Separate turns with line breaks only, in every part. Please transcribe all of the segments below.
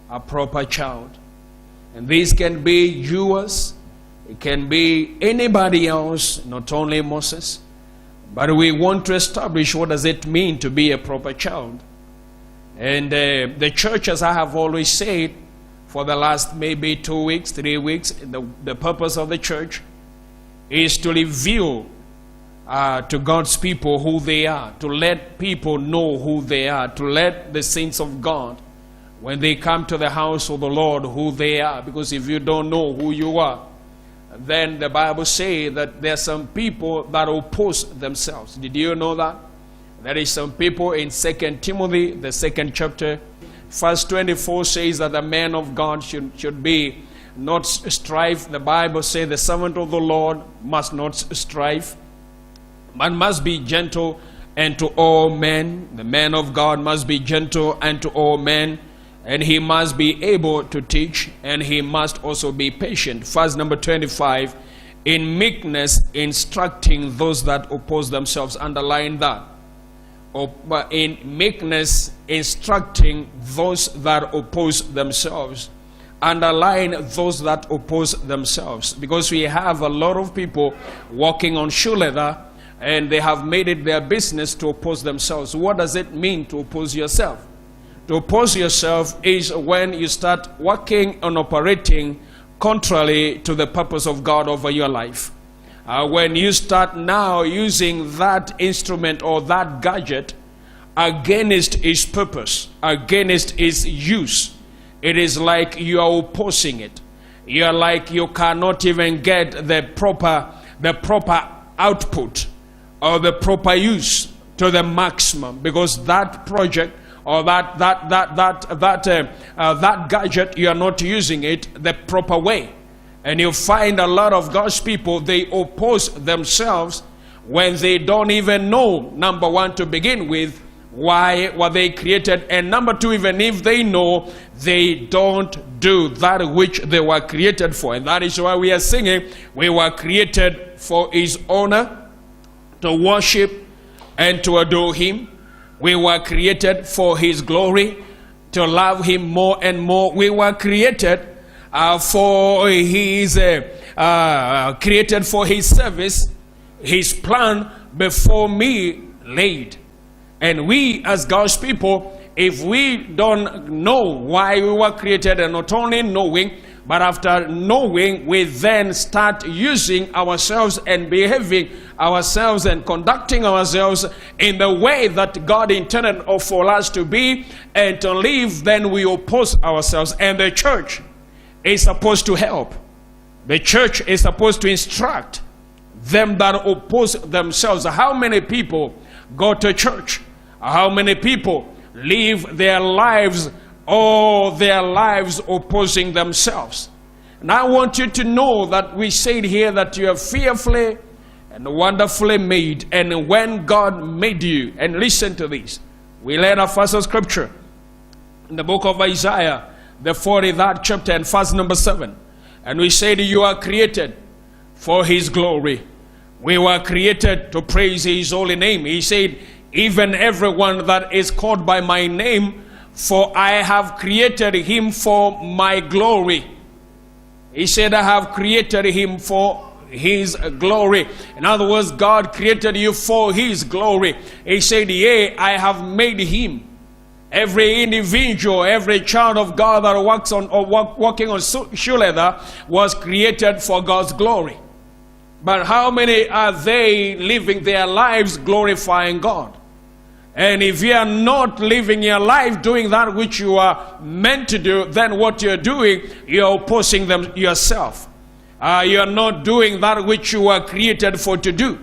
a proper child. And this can be yours, it can be anybody else, not only Moses. But we want to establish what does it mean to be a proper child. And the church, as I have always said, for the last maybe 2 weeks, 3 weeks, the purpose of the church is to reveal to God's people who they are, to let people know who they are, to let the saints of God, when they come to the house of the Lord, who they are. Because if you don't know who you are, then the Bible says that there are some people that oppose themselves. Did you know that? There is some people in 2 Timothy, the 2nd chapter, verse 24 says that the man of God should be not strive. The Bible says the servant of the Lord must not strive, but must be gentle unto all men. The man of God must be gentle unto all men, and he must be able to teach, and he must also be patient. Verse number 25, in meekness instructing those that oppose themselves. Underline that. In meekness instructing those that oppose themselves. Underline those that oppose themselves, because we have a lot of people walking on shoe leather, and they have made it their business to oppose themselves. What does it mean to oppose yourself? To oppose yourself is when you start working and operating contrary to the purpose of God over your life. When you start now using that instrument or that gadget against its purpose, against its use, it is like you are opposing it. You are like you cannot even get the proper output or the proper use to the maximum, because that project or that gadget, you are not using it the proper way. And you find a lot of God's people, they oppose themselves when they don't even know, number one, to begin with, why were they created, and number two, even if they know, they don't do that which they were created for. And that is why we are singing, we were created for His honor, to worship and to adore Him. We were created for His glory, to love Him more and more. We were created for His created for His service, His plan before me laid. And we as God's people, if we don't know why we were created, and not only knowing, but after knowing, we then start using ourselves and behaving ourselves and conducting ourselves in the way that God intended for us to be and to live, then we oppose ourselves. And the church is supposed to help. The church is supposed to instruct them that oppose themselves. How many people go to church? How many people live their lives, all their lives opposing themselves? And I want you to know that we said here that you are fearfully and wonderfully made. And when God made you, and listen to this, we read our first scripture in the book of Isaiah, the 43rd chapter and verse number 7. And we said you are created for His glory. We were created to praise His holy name. He said, even everyone that is called by my name, for I have created him for my glory. He said, I have created him for His glory. In other words, God created you for His glory. He said, yea, I have made him. Every individual, every child of God that works on or walking on shoe leather was created for God's glory. But how many are they living their lives glorifying God? And if you are not living your life doing that which you are meant to do, then what you're doing, you're opposing them yourself. You're not doing that which you were created for to do.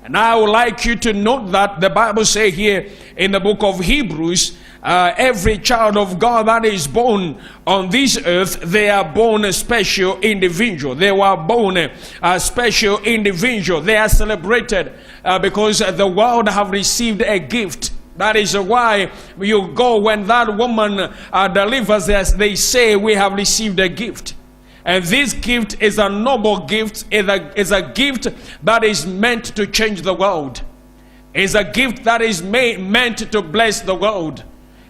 And I would like you to note that the Bible says here in the book of Hebrews, every child of God that is born on this earth, they are born a special individual. They were born a special individual. They are celebrated because the world have received a gift. That is why you go when that woman delivers us, they say we have received a gift. And this gift is a noble gift, is a gift that is meant to change the world. Is a gift that is meant to bless the world.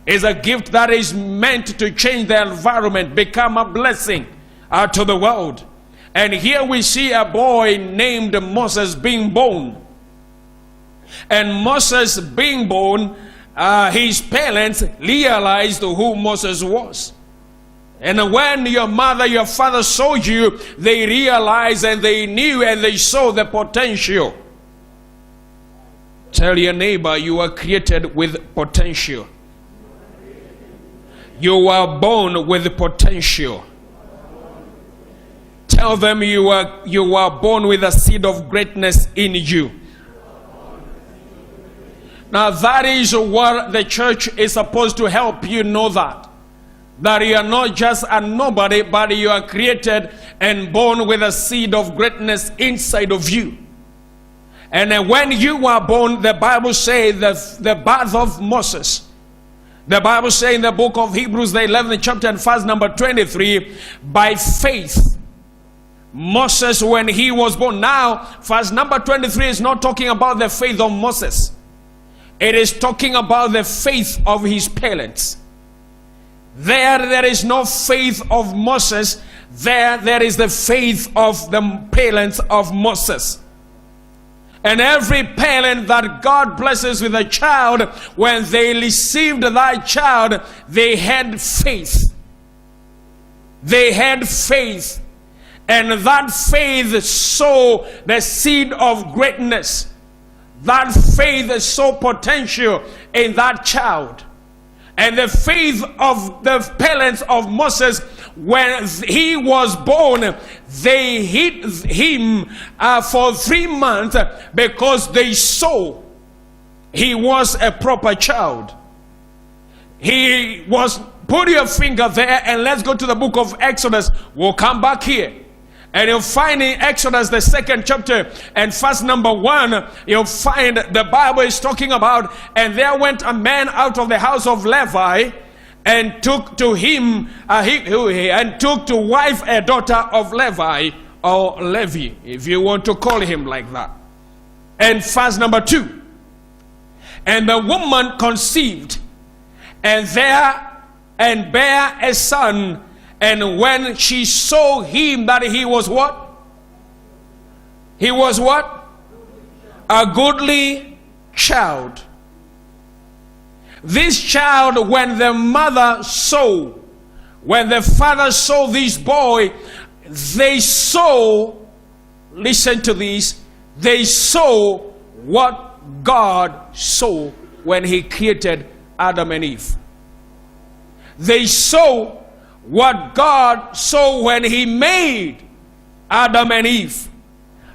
is a gift that is meant to change the environment, become a blessing to the world. And here we see a boy named Moses being born. And Moses being born, his parents realized who Moses was. And when your mother, your father saw you, they realized and they knew and they saw the potential. Tell your neighbor, you are created with potential. You are born with potential. Tell them you are born with a seed of greatness in you. Now that is what the church is supposed to help you know, that you are not just a nobody, but you are created and born with a seed of greatness inside of you. And when you are born, the Bible says the birth of Moses. The Bible says in the book of Hebrews, the 11th chapter and verse number 23, by faith, Moses, when he was born. Now, verse number 23 is not talking about the faith of Moses. It is talking about the faith of his parents. There is no faith of Moses. There is the faith of the parents of Moses. And every parent that God blesses with a child, when they received that child, they had faith. They had faith. And that faith sowed the seed of greatness. That faith saw potential in that child. And the faith of the parents of Moses, when he was born, they hid him for 3 months because they saw he was a proper child. He was, put your finger there and let's go to the book of Exodus. We'll come back here. And you'll find in Exodus, the 2nd chapter and verse number 1, you'll find the Bible is talking about, and there went a man out of the house of Levi and took to him, and took to wife a daughter of Levi, or Levi, if you want to call him like that. And verse number 2, and the woman conceived and bare a son. And when she saw him, that he was what? He was what? A goodly child. This child, when the mother saw, when the father saw this boy, they saw, listen to this, they saw what God saw when he created Adam and Eve. They saw what God saw when he made Adam and Eve.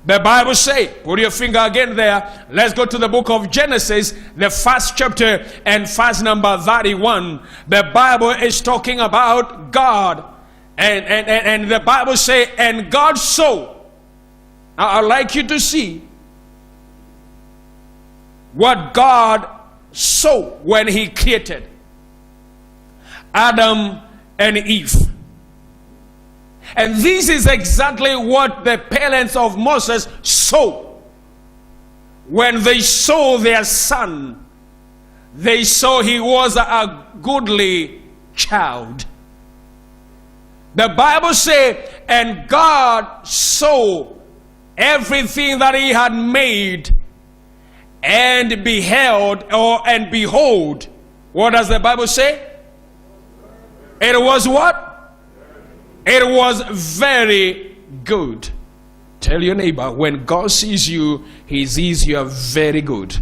The Bible says, put your finger again there. Let's go to the book of Genesis, the 1st chapter and verse number 31. The Bible is talking about God. And the Bible says, and God saw. Now I'd like you to see what God saw when he created Adam and Eve. And this is exactly what the parents of Moses saw. When they saw their son, they saw he was a goodly child. The Bible says, and God saw everything that he had made, and beheld, and behold. What does the Bible say? It was what? It was very good. Tell your neighbor, when God sees you, he sees you are very good.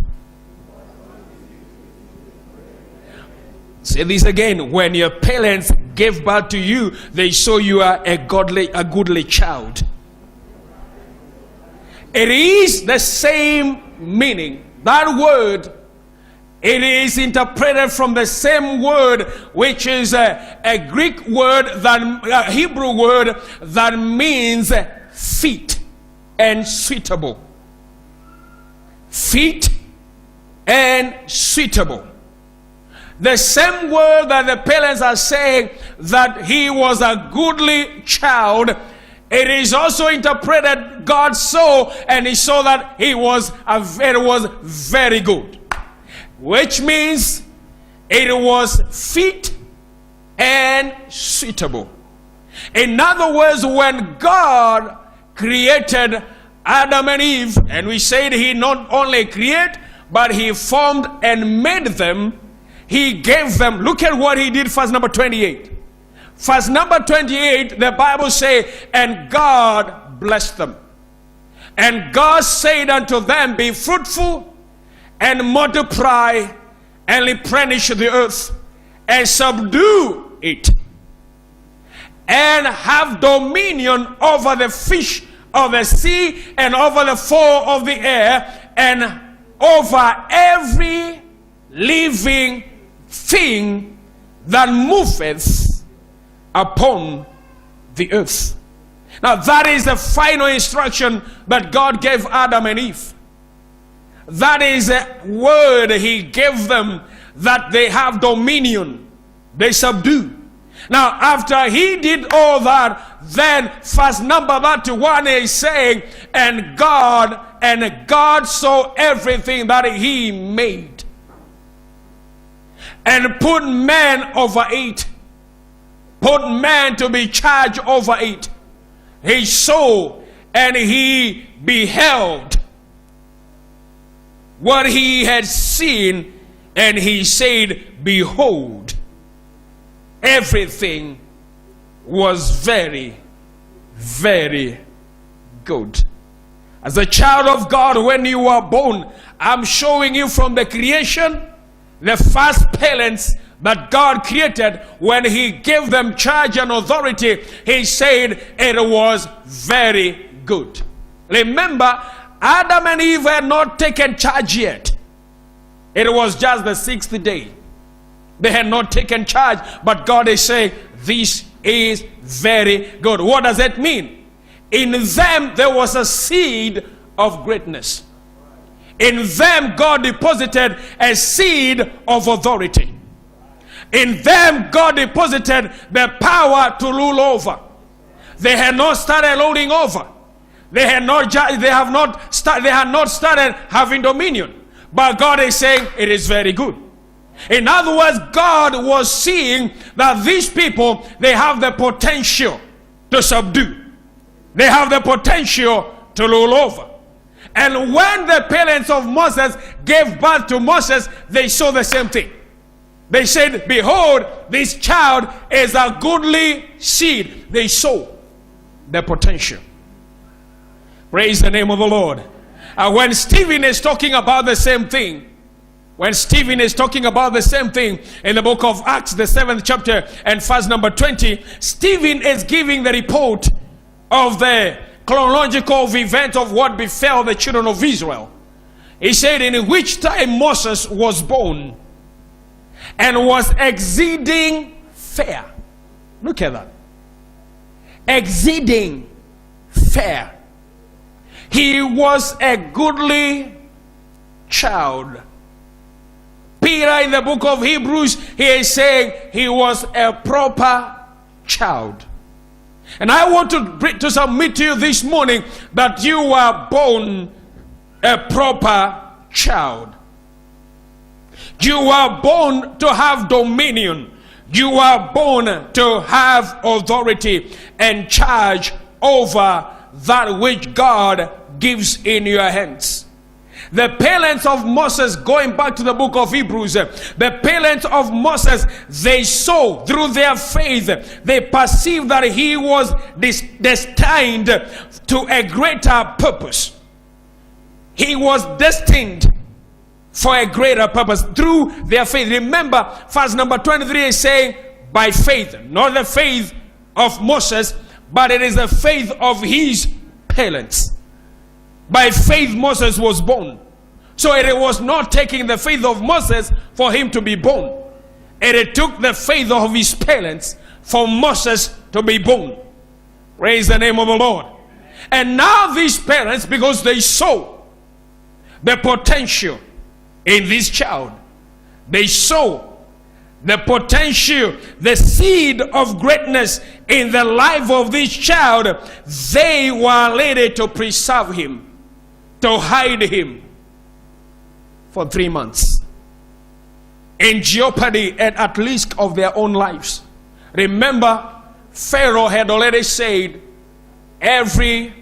Say this again. When your parents gave birth to you, they saw you are a goodly child. It is the same meaning. That word, it is interpreted from the same word, which is a Greek word, a Hebrew word that means fit and suitable. Fit and suitable. The same word that the parents are saying that he was a goodly child, it is also interpreted God saw, and he saw that it was very good. Which means it was fit and suitable. In other words, when God created Adam and Eve, and we said he not only created, but he formed and made them, he gave them, look at what he did, verse number 28. Verse number 28, the Bible says, and God blessed them. And God said unto them, be fruitful and multiply and replenish the earth and subdue it, and have dominion over the fish of the sea and over the fowl of the air and over every living thing that moveth upon the earth. Now that is the final instruction that God gave Adam and Eve. That is a word he gave them, that they have dominion, they subdue. Now after he did all that, then verse number 31 is saying, and God saw everything that he made, and put man over it, put man to be charged over it. He saw and he beheld what he had seen, and he said, behold, everything was very, very good. As a child of God, when you were born, I'm showing you from the creation, the first parents that God created, when he gave them charge and authority, he said it was very good. Remember, Adam and Eve had not taken charge yet. It was just the 6th day. They had not taken charge, but God is saying, this is very good. What does that mean? In them there was a seed of greatness. In them God deposited a seed of authority. In them God deposited the power to rule over. They had not started ruling over. They had not started having dominion. But God is saying it is very good. In other words, God was seeing that these people, they have the potential to subdue. They have the potential to rule over. And when the parents of Moses gave birth to Moses, they saw the same thing. They said, behold, this child is a goodly seed. They saw the potential. Praise the name of the Lord. And when Stephen is talking about the same thing, in the book of Acts, the 7th chapter and verse number 20, Stephen is giving the report of the chronological event of what befell the children of Israel. He said, in which time Moses was born and was exceeding fair. Look at that. Exceeding fair. He was a goodly child. Peter in the book of Hebrews, he is saying he was a proper child. And I want to submit to you this morning that you were born a proper child. You were born to have dominion. You were born to have authority and charge over that which God gives in your hands. The parents of Moses, going back to the book of Hebrews, the parents of Moses, they saw through their faith, they perceived that he was destined to a greater purpose. He was destined for a greater purpose through their faith. Remember, verse number 23 is saying, by faith, not the faith of Moses, but it is the faith of his parents. By faith Moses was born. So it was not taking the faith of Moses for him to be born. It took the faith of his parents for Moses to be born. Praise the name of the Lord. And now these parents, because they saw the potential in this child, they saw the potential, the seed of greatness in the life of this child, they were ready to preserve him, to hide him for 3 months. in jeopardy and at risk of their own lives. Remember, Pharaoh had already said every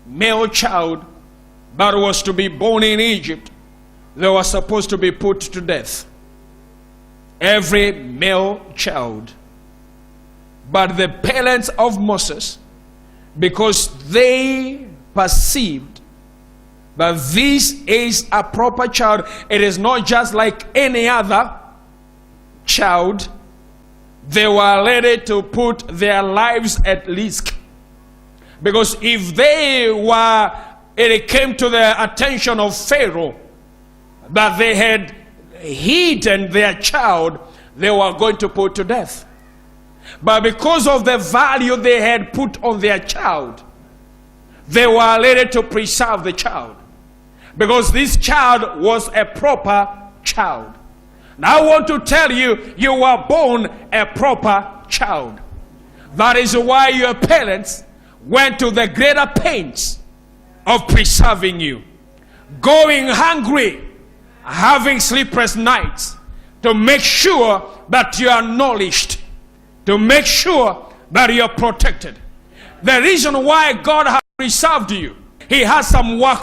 male child that was to be born in Egypt, they were supposed to be put to death. Every male child. But the parents of Moses, because they perceived that this is a proper child, it is not just like any other child, they were ready to put their lives at risk. Because if it came to the attention of Pharaoh that they had hidden their child, they were going to put to death. But because of the value they had put on their child, they were ready to preserve the child. Because this child was a proper child. Now I want to tell you, you were born a proper child. That is why your parents went to the greater pains of preserving you. Going hungry, having sleepless nights, to make sure that you are nourished, to make sure that you are protected. The reason why God has preserved you, He has some work